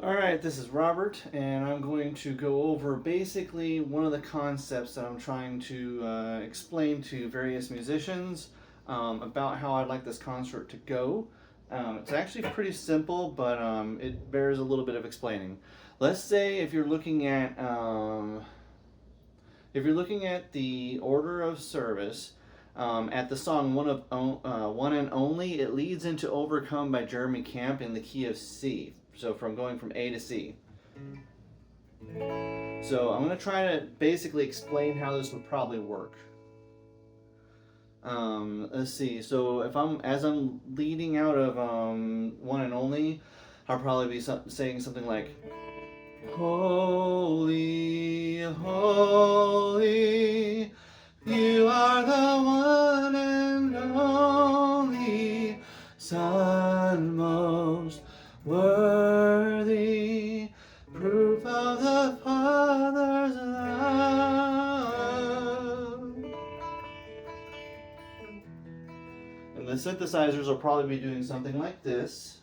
All right, this is Robert, and I'm going to go over basically one of the concepts that I'm trying to explain to various musicians about how I'd like this concert to go. It's actually pretty simple, but it bears a little bit of explaining. Let's say if you're looking at the order of service, at the song One and Only, it leads into Overcome by Jeremy Camp in the key of C. So from going from A to C. So I'm going to try to basically explain how this would probably work. Let's see. So if as I'm leading out of One and Only, I'll probably be saying something like, Holy, holy, you are the one and only Son most worthy, proof of the Father's love. And the synthesizers will probably be doing something like this.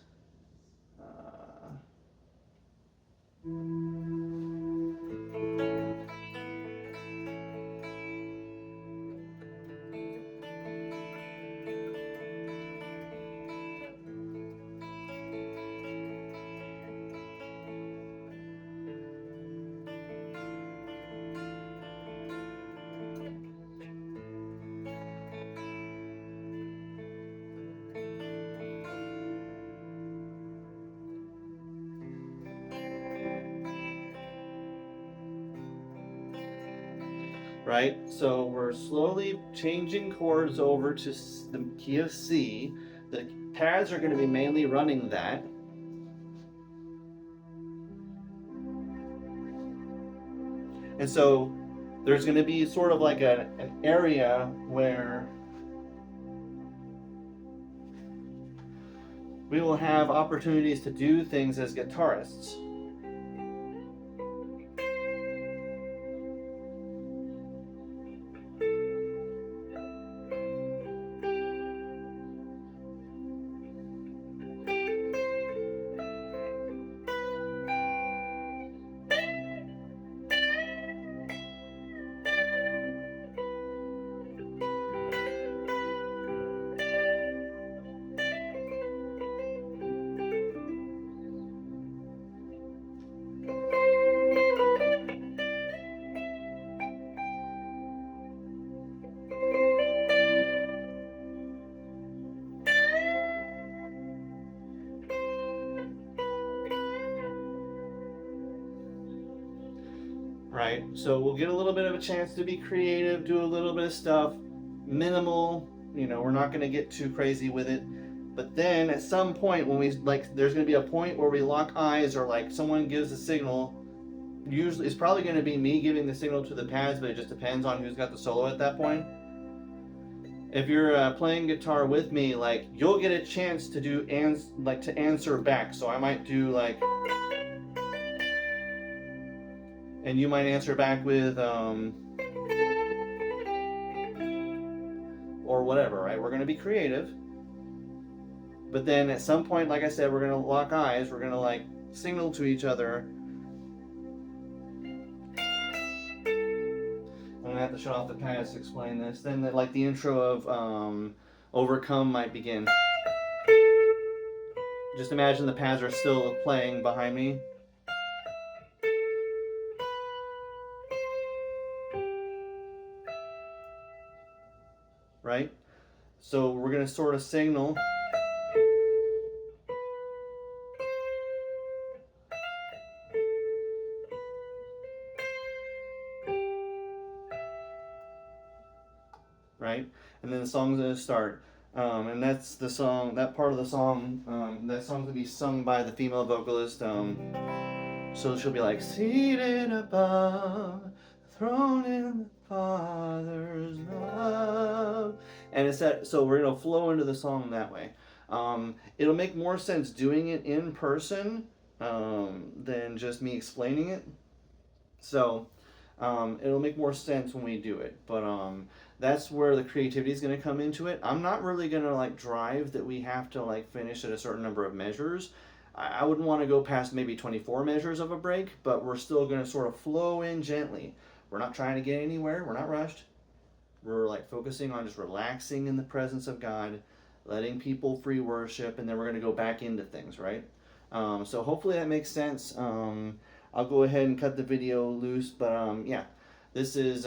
Right? So we're slowly changing chords over to the key of C. The pads are going to be mainly running that. And so there's going to be sort of like an area where we will have opportunities to do things as guitarists. Right? So we'll get a little bit of a chance to be creative, do a little bit of stuff, minimal, we're not going to get too crazy with it. But then at some point when there's going to be a point where we lock eyes or like someone gives a signal. Usually it's probably going to be me giving the signal to the pads, but it just depends on who's got the solo at that point. If you're playing guitar with me, like you'll get a chance to do to answer back. So I might do like, and you might answer back with or whatever, right? We're going to be creative. But then at some point, like I said, we're going to lock eyes. We're going to like signal to each other. I'm going to have to shut off the pads to explain this. Then like the intro of Overcome might begin. Just imagine the pads are still playing behind me. Right? So we're going to sort of signal. Right? And then the song's going to start. And that's the song, that part of the song, that song's going to be sung by the female vocalist. So she'll be like, seated above, thrown in the Father's love. And it's that, so we're going to flow into the song that way. It'll make more sense doing it in person than just me explaining it. So it'll make more sense when we do it. But that's where the creativity is going to come into it. I'm not really going to like drive that we have to like finish at a certain number of measures. I wouldn't want to go past maybe 24 measures of a break, but we're still going to sort of flow in gently. We're not trying to get anywhere. We're not rushed. We're like focusing on just relaxing in the presence of God, letting people free worship, and then we're going to go back into things, right? So hopefully that makes sense. I'll go ahead and cut the video loose, but yeah, this is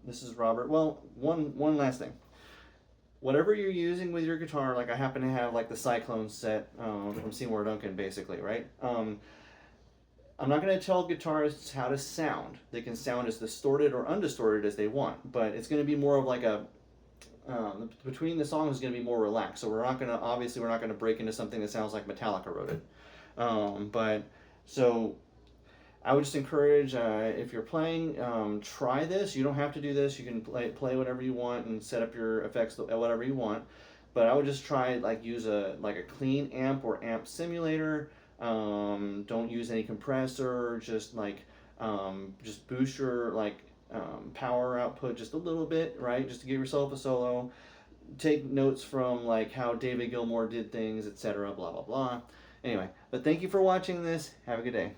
this is Robert. Well, one last thing. Whatever you're using with your guitar, like I happen to have like the Cyclone set from Seymour Duncan, basically, right? I'm not going to tell guitarists how to sound. They can sound as distorted or undistorted as they want, but it's going to be more of like a between the songs is going to be more relaxed. So we're not going to obviously we're not going to break into something that sounds like Metallica wrote it. But so I would just encourage if you're playing, try this. You don't have to do this. You can play whatever you want and set up your effects whatever you want. But I would just try like use a clean amp or amp simulator. Don't use any compressor. Just just boost your power output just a little bit, right? Just to give yourself a solo. Take notes from like how David Gilmour did things, etc. Blah blah blah. Anyway, but thank you for watching this. Have a good day.